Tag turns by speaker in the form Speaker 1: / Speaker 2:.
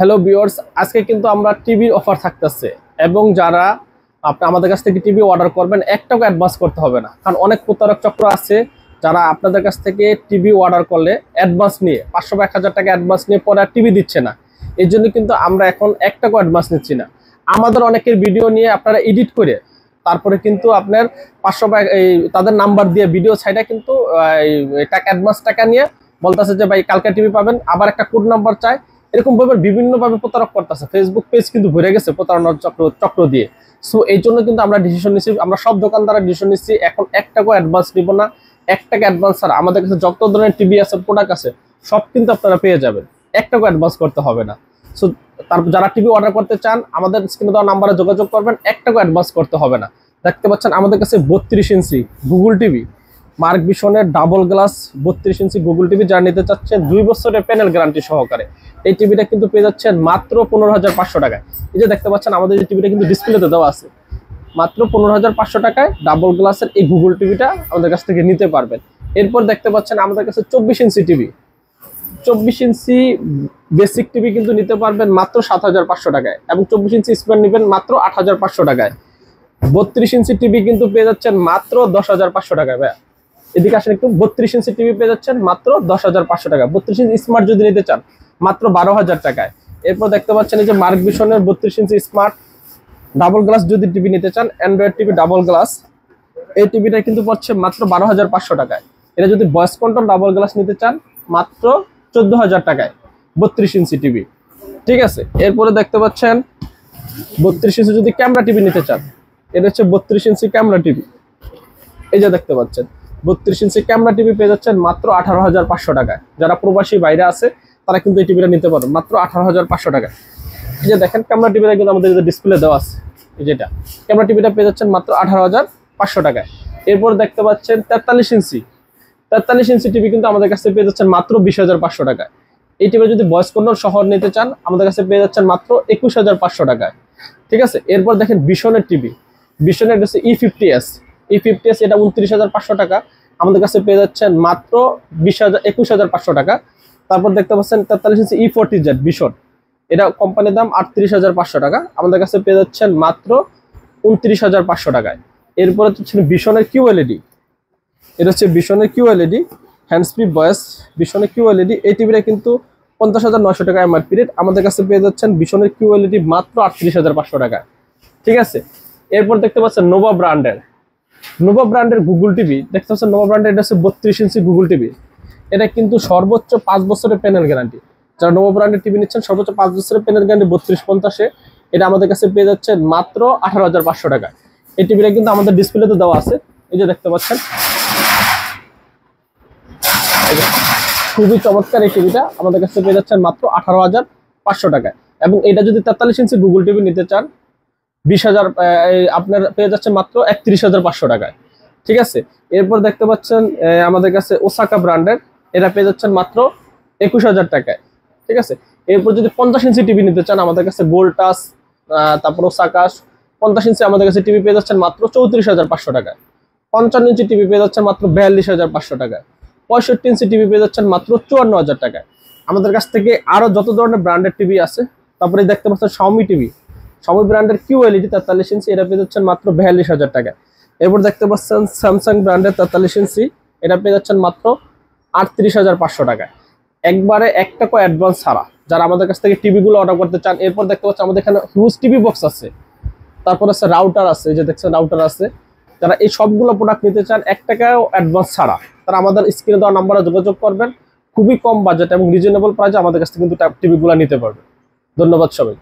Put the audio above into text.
Speaker 1: Hello viewers, আজকে কিন্তু আমরা টিভির অফার থাকতেছে এবং যারা আপনি আমাদের কাছ থেকে টিভি অর্ডার করবেন 1 টাকা অ্যাডভান্স করতে হবে না। কারণ অনেক প্রতারক চক্র আছে যারা আপনাদের কাছ থেকে টিভি অর্ডার করলে অ্যাডভান্স নিয়ে 500 বা 1000 টাকা অ্যাডভান্স নিয়ে পরে আর টিভি দিচ্ছে না। এই জন্য কিন্তু আমরা এখন 1 টাকা অ্যাডভান্স নিচ্ছি না। আমাদের অনেকের ভিডিও নিয়ে আপনারা এডিট করে তারপরে কিন্তু আপনার 500 বা তাদের নাম্বার দিয়ে ভিডিও ছাইটা কিন্তু টাকা অ্যাডভান্স টাকা নিয়ে বলতেছে যে ভাই কালকে টিভি পাবেন, আবার একটা কোড নাম্বার চায়। এরকম ভাবে বিভিন্ন ভাবে প্রতারক করতেছে। ফেসবুক পেজ কিন্তু ভরে গেছে প্রতারণার চক্র দিয়ে। সো এই জন্য কিন্তু আমরা ডিসিশন নিচ্ছি, আমরা সব দোকানদাররা ডিসিশন নিচ্ছি এখন 1 টাকা অ্যাডভান্স নিব না। 1 টাকা অ্যাডভান্স আর আমাদের কাছে যত ধরনের টিভি আছে, প্রোডাক্ট আছে, সব কিন্তু আপনারা পেয়ে যাবেন। 1 টাকা অ্যাডভান্স করতে হবে না। সো তারপর যারা টিভি অর্ডার করতে চান আমাদের স্ক্রিনে দেওয়া নাম্বারে যোগাযোগ করবেন, 1 টাকা অ্যাডভান্স করতে হবে না। দেখতে পাচ্ছেন আমাদের কাছে 32 ইঞ্চি গুগল টিভি, মার্ক ভিশনের double glass 32 inch Google TV যারা নিতে চাচ্ছেন 2 বছরের প্যানেল গ্যারান্টি সহকারে এই টিভিটা কিন্তু পেয়ে যাচ্ছেন মাত্র 15,500 টাকায়। এই যে দেখতে পাচ্ছেন আমাদের এই টিভিটা কিন্তু ডিসপ্লেতে দেওয়া আছে, মাত্র 15,500 টাকায় ডাবল গ্লাসের এই গুগল টিভিটা আমাদের কাছ থেকে নিতে পারবেন। এরপর দেখতে পাচ্ছেন আমাদের কাছে 24 ইঞ্চি টিভি, 24 ইঞ্চি বেসিক টিভি কিন্তু নিতে পারবেন মাত্র 7,500 টাকায় এবং 24 ইঞ্চি স্মার্ট নেবেন মাত্র 8,500 টাকায়। 32 ইঞ্চি টিভি কিন্তু পেয়ে যাচ্ছেন মাত্র 10,500 টাকায়। ভাই এদিকে আসেন একটু, 32 ইঞ্চি টিভি পেয়ে যাচ্ছেন মাত্র 10,500 টাকা। 32 ইঞ্চি স্মার্ট যদি নিতে চান মাত্র 12,000 টাকায়। এরপর দেখতে পাচ্ছেন এই যে মার্ক ভিশনের 32 ইঞ্চি স্মার্ট ডাবল গ্লাস যদি টিভি নিতে চান, অ্যান্ড্রয়েড টিভি ডাবল গ্লাস, এই টিভিটা কিন্তু পড়ছে মাত্র 12,500 টাকায়। এটা যদি ভয়েস কন্ট্রোল ডাবল গ্লাস নিতে চান মাত্র 14,000 টাকায় 32 ইঞ্চি টিভি। ঠিক আছে, এরপরে দেখতে পাচ্ছেন 32 ইঞ্চি যদি ক্যামেরা টিভি নিতে চান, এটা হচ্ছে 32 ইঞ্চি ক্যামেরা টিভি। এই যে দেখতে পাচ্ছেন 32 ইঞ্চি ক্যামেরা টিভি পেয়ে যাচ্ছেন মাত্র 18,500 টাকায়। যারা প্রবাসী বাইরে আছে তারা কিন্তু এই টিভিটা নিতে পারবেন মাত্র 18,500 টাকায়। এই যে দেখেন ক্যামেরা টিভিটা কিন্তু আমাদের ডিসপ্লে দেওয়া আছে, যেটা ক্যামেরা টিভিটা পেয়ে যাচ্ছেন মাত্র 18,500 টাকায়। এরপর দেখতে পাচ্ছেন 43 ইঞ্চি টিভি কিন্তু আমাদের কাছে পেয়ে যাচ্ছেন মাত্র 20,500 টাকায়। এই টিভি যদি ভয়েস কন্ট্রোল সহ নিতে চান আমাদের কাছে পেয়ে যাচ্ছেন মাত্র 21,500 টাকায়। ঠিক আছে, এরপর দেখেন ভিশনের টিভি, ভিশনের হচ্ছে E50s, এটা 29,500 টাকা, আমাদের কাছে পেয়ে যাচ্ছেন মাত্র 21,500 টাকা। তারপর দেখতে পাচ্ছেন 43 ইঞ্চি E40Z ভিশন, এটা কোম্পানির দাম 38,500 টাকা, আমাদের কাছে পেয়ে যাচ্ছেন মাত্র 29,500 টাকায়। এরপরে হচ্ছে ভিশনের QLED, এটা হচ্ছে ভিশনের QLED হ্যান্ডস ফ্রি ভয়েস ভিশনের QLED। এই টিভিটা কিন্তু 50,900 টাকা এমআরপি রেট, আমাদের কাছে পেয়ে যাচ্ছেন ভিশনের QLED মাত্র 38,500 টাকা। ঠিক আছে, এরপর দেখতে পাচ্ছেন নোভা ব্র্যান্ডের গুগল টিভি, দেখতে পাচ্ছেন নোভা ব্র্যান্ডের, এটা হচ্ছে 32 ইঞ্চি গুগল টিভি। এটা কিন্তু সর্বোচ্চ 5 বছরের প্যানেল গ্যারান্টি। যারা নোভা ব্র্যান্ডের টিভি নিচ্ছেন সর্বোচ্চ 5 বছরের প্যানেল গ্যারান্টি 3250, এটা আমাদের কাছে পেয়ে যাচ্ছেন মাত্র 18,500 টাকা। এই টিভিটা কিন্তু আমাদের ডিসপ্লেতে দেওয়া আছে, এই যে দেখতে পাচ্ছেন খুবই চমৎকার। এই টিভিটা আমাদের কাছে পেয়ে যাচ্ছেন মাত্র 18,500 টাকায়। এবং এটা যদি 43 ইঞ্চি গুগল টিভি নিতে চান 20,000 আপনার পেয়ে যাচ্ছেন মাত্র 31,500 টাকায়। ঠিক আছে, এরপর দেখতে পাচ্ছেন আমাদের কাছে ওসাকা ব্র্যান্ডের, এটা পেয়ে যাচ্ছেন মাত্র 21,000 টাকায়। ঠিক আছে, এরপর যদি 50 ইঞ্চি টিভি নিতে চান আমাদের কাছে গোল্টাস, তারপর ওসাকা 50 ইঞ্চি আমাদের কাছে টিভি পেয়ে যাচ্ছেন মাত্র 34,500 টাকায়। 55 ইঞ্চি টিভি পেয়ে যাচ্ছেন মাত্র 42,500 টাকায়। 65 ইঞ্চি টিভি পেয়ে যাচ্ছেন মাত্র 54,000 টাকায়। আমাদের কাছ থেকে আরো যত ধরনের ব্র্যান্ডের টিভি আছে, তারপরে দেখতে পাচ্ছেন শাওমি ব্র্যান্ডের QLED 43 ইঞ্চি, এটা পেয়ে যাচ্ছেন মাত্র 42,000 টাকায়। এরপর দেখতে পাচ্ছেন স্যামসাং ব্র্যান্ডের 43 ইঞ্চি, এটা পেয়ে যাচ্ছেন মাত্র 38,500 টাকায়, একবারে 1 টাকা অ্যাডভান্স ছাড়া যারা আমাদের কাছ থেকে টিভিগুলো অর্ডার করতে চান। এরপর দেখতে পাচ্ছেন আমাদের এখানে হিউজ টিভি বক্স আছে, তারপর আছে রাউটার আছে, এই যে দেখছেন রাউটার আছে। যারা এই সবগুলো প্রোডাক্ট নিতে চান 1 টাকাও অ্যাডভান্স ছাড়া তারা আমাদের স্ক্রিনে দেওয়া নাম্বারে যোগাযোগ করবেন। খুবই কম বাজেট এবং রিজনেবল প্রাইসে আমাদের কাছ থেকে কিন্তু টিভিগুলো নিতে পারবেন। ধন্যবাদ সবাই।